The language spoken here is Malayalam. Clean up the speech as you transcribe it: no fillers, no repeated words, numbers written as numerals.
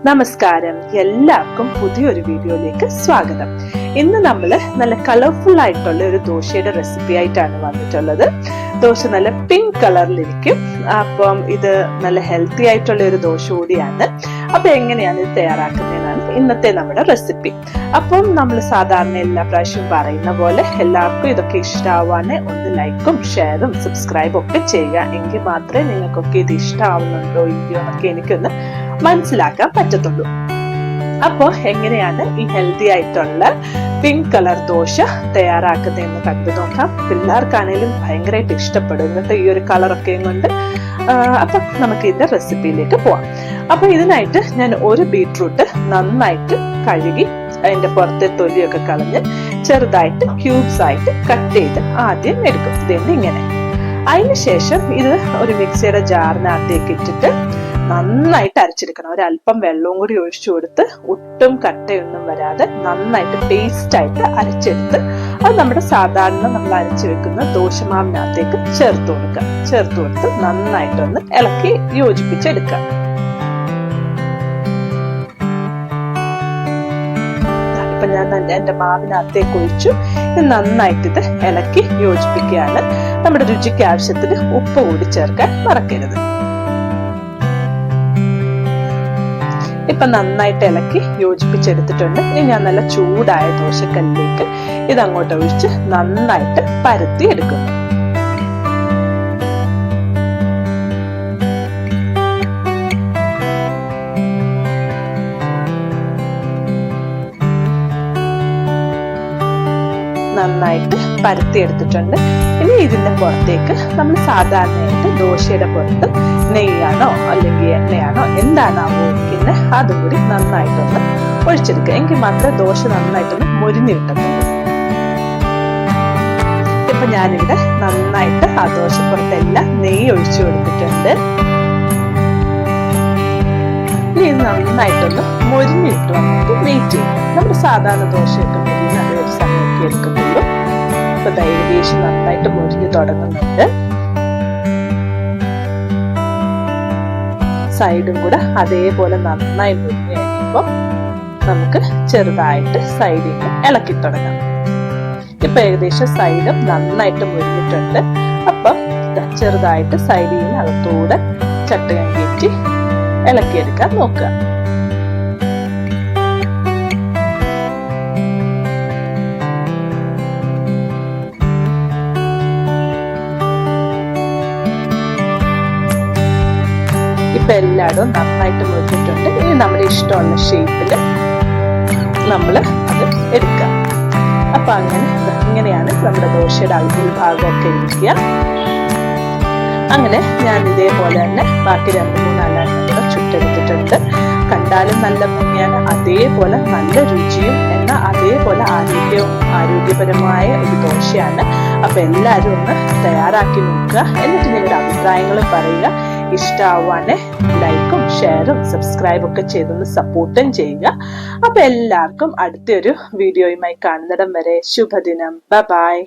നമസ്കാരം, എല്ലാവർക്കും പുതിയൊരു വീഡിയോയിലേക്ക് സ്വാഗതം. ഇന്ന് നമ്മൾ നല്ല കളർഫുൾ ആയിട്ടുള്ള ഒരു ദോശയുടെ റെസിപ്പി ആയിട്ടാണ് വന്നിട്ടുള്ളത്. ദോശ നല്ല പിങ്ക് കളറിലിരിക്കും. അപ്പം ഇത് നല്ല ഹെൽത്തി ആയിട്ടുള്ള ഒരു ദോശ കൂടിയാണ്. അപ്പൊ എങ്ങനെയാണ് ഇത് തയ്യാറാക്കുന്നതെന്നാണ് ഇന്നത്തെ നമ്മുടെ റെസിപ്പി. അപ്പം നമ്മൾ സാധാരണ എല്ലാ പ്രാവശ്യവും പറയുന്ന പോലെ എല്ലാവർക്കും ഇതൊക്കെ ഇഷ്ടമാവാൻ ഒന്ന് ലൈക്കും ഷെയറും സബ്സ്ക്രൈബും ഒക്കെ ചെയ്യുക. എങ്കിൽ മാത്രമേ നിങ്ങൾക്കൊക്കെ ഇത് ഇഷ്ടമാവുന്നുണ്ടോ ഇല്ലയോ എന്നൊക്കെ എനിക്കൊന്ന് മനസ്സിലാക്കാൻ പറ്റത്തുള്ളൂ. അപ്പോ എങ്ങനെയാണ് ഈ ഹെൽത്തി ആയിട്ടുള്ള പിങ്ക് കളർ ദോശ തയ്യാറാക്കുന്നതെന്ന് കണ്ടു നോക്കാം. പിള്ളേർക്കാണേലും ഭയങ്കരമായിട്ട് ഇഷ്ടപ്പെടും ഇന്നത്തെ ഈ ഒരു കളറൊക്കെയും കൊണ്ട്. അപ്പൊ നമുക്ക് ഇതിന്റെ റെസിപ്പിയിലേക്ക് പോവാം. അപ്പൊ ഇതിനായിട്ട് ഞാൻ ഒരു ബീട്രൂട്ട് നന്നായിട്ട് കഴുകി അതിന്റെ പുറത്തെ തൊലിയൊക്കെ കളഞ്ഞ് ചെറുതായിട്ട് ക്യൂബ്സ് ആയിട്ട് കട്ട് ചെയ്ത് ആദ്യം എടുക്കും. ഇതെന്ന് ഇങ്ങനെ. അതിനുശേഷം ഇത് ഒരു മിക്സിയുടെ ജാറിനകത്തേക്ക് ഇട്ടിട്ട് നന്നായിട്ട് അരച്ചെടുക്കണം. ഒരല്പം വെള്ളവും കൂടി ഒഴിച്ചു കൊടുത്ത് ഒട്ടും കട്ടയൊന്നും വരാതെ നന്നായിട്ട് പേസ്റ്റ് ആയിട്ട് അരച്ചെടുത്ത് അത് നമ്മുടെ സാധാരണ നമ്മൾ അരച്ചു വെക്കുന്ന ദോശമാവിനകത്തേക്ക് ചേർത്ത് കൊടുത്ത് നന്നായിട്ടൊന്ന് ഇളക്കി യോജിപ്പിച്ചെടുക്കുക. ഇപ്പൊ ഞാൻ എന്റെ മാവിനകത്തേക്ക് ഒഴിച്ചു. നന്നായിട്ട് ഇത് ഇളക്കി യോജിപ്പിക്കുകയാണ്. നമ്മുടെ രുചിക്ക് ആവശ്യത്തിന് ഉപ്പ് കൂടി ചേർക്കാൻ മറക്കരുത്. ഇപ്പൊ നന്നായിട്ട് ഇളക്കി യോജിപ്പിച്ചെടുത്തിട്ടുണ്ട്. ഇനി ഞാൻ നല്ല ചൂടായ ദോശക്കല്ലിലേക്ക് ഇത് അങ്ങോട്ട് ഒഴിച്ച് നന്നായിട്ട് പരത്തി എടുക്കുന്നു. നന്നായിട്ട് പരത്തി എടുത്തിട്ടുണ്ട്. ഇനി ഇതിന്റെ പുറത്തേക്ക് നമ്മൾ സാധാരണയായിട്ട് ദോശയുടെ പുറത്ത് നെയ്യാണോ അല്ലെങ്കിൽ എണ്ണയാണോ എന്താണോ ഉപയോഗിക്കുന്നത് അതും കൂടി നന്നായിട്ടൊന്ന് ഒഴിച്ചെടുക്കുക. എങ്കിൽ മാത്രമേ ദോശ നന്നായിട്ടൊന്ന് മൊരിഞ്ഞു കിട്ടത്തുള്ളൂ. ഇപ്പൊ ഞാനിവിടെ നന്നായിട്ട് ആ ദോശപ്പുറത്തെല്ലാം നെയ്യ് ഒഴിച്ചു കൊടുത്തിട്ടുണ്ട്. ഇനി ഇത് നന്നായിട്ടൊന്ന് മൊരിഞ്ഞു കിട്ടും. നമുക്ക് വെയിറ്റ് ചെയ്യും. നമ്മൾ സാധാരണ ദോശയൊക്കെ മൊരിഞ്ഞ ഒരു സമയമൊക്കെ എടുക്കുന്നുള്ളൂ. ഇപ്പൊ ഏകദേശം നന്നായിട്ട് മൊരിഞ്ഞു തുടങ്ങുന്നുണ്ട്. സൈഡും കൂടെ അതേപോലെ നന്നായി മൊരിഞ്ഞു കഴിയുമ്പോൾ നമുക്ക് ചെറുതായിട്ട് സൈഡിൽ നിന്ന് ഇളക്കി തുടങ്ങാം. ഇപ്പൊ ഏകദേശം സൈഡും നന്നായിട്ട് മൊരിഞ്ഞിട്ടുണ്ട്. അപ്പം ചെറുതായിട്ട് സൈഡിൽ നിന്ന് അകത്തൂടെ ചട്ടകം കയറ്റി ഇളക്കിയെടുക്കാൻ നോക്കുക. ഇപ്പൊ എല്ലായിടവും നന്നായിട്ട് മുറിഞ്ഞിട്ടുണ്ട്. ഇനി നമ്മുടെ ഇഷ്ടമുള്ള ഷേപ്പില് നമ്മൾ അത് എടുക്കാം. അപ്പൊ ഇങ്ങനെയാണ് നമ്മുടെ ദോശയുടെ അൽഗുൽ ഭാഗമൊക്കെ ഇരിക്കുക. അങ്ങനെ ഞാൻ ഇതേപോലെ തന്നെ ബാക്കി 2-3 കൂടെ ചുട്ടെടുത്തിട്ടുണ്ട്. കണ്ടാലും നല്ല ഭംഗിയാണ്, അതേപോലെ നല്ല രുചിയും എന്നാൽ അതേപോലെ ആരോഗ്യപരമായ ഒരു ദോശയാണ്. അപ്പൊ എല്ലാവരും ഒന്ന് തയ്യാറാക്കി നോക്കുക. എന്നിട്ട് നിങ്ങളുടെ അഭിപ്രായങ്ങളും പറയുക. ഇഷ്ടമാവാനെ ലൈക്കും ഷെയറും സബ്സ്ക്രൈബും ഒക്കെ ചെയ്തൊന്ന് സപ്പോർട്ടും ചെയ്യുക. അപ്പൊ എല്ലാവർക്കും അടുത്തൊരു വീഡിയോയുമായി കാണുന്നിടം വരെ ശുഭദിനം. ബൈ.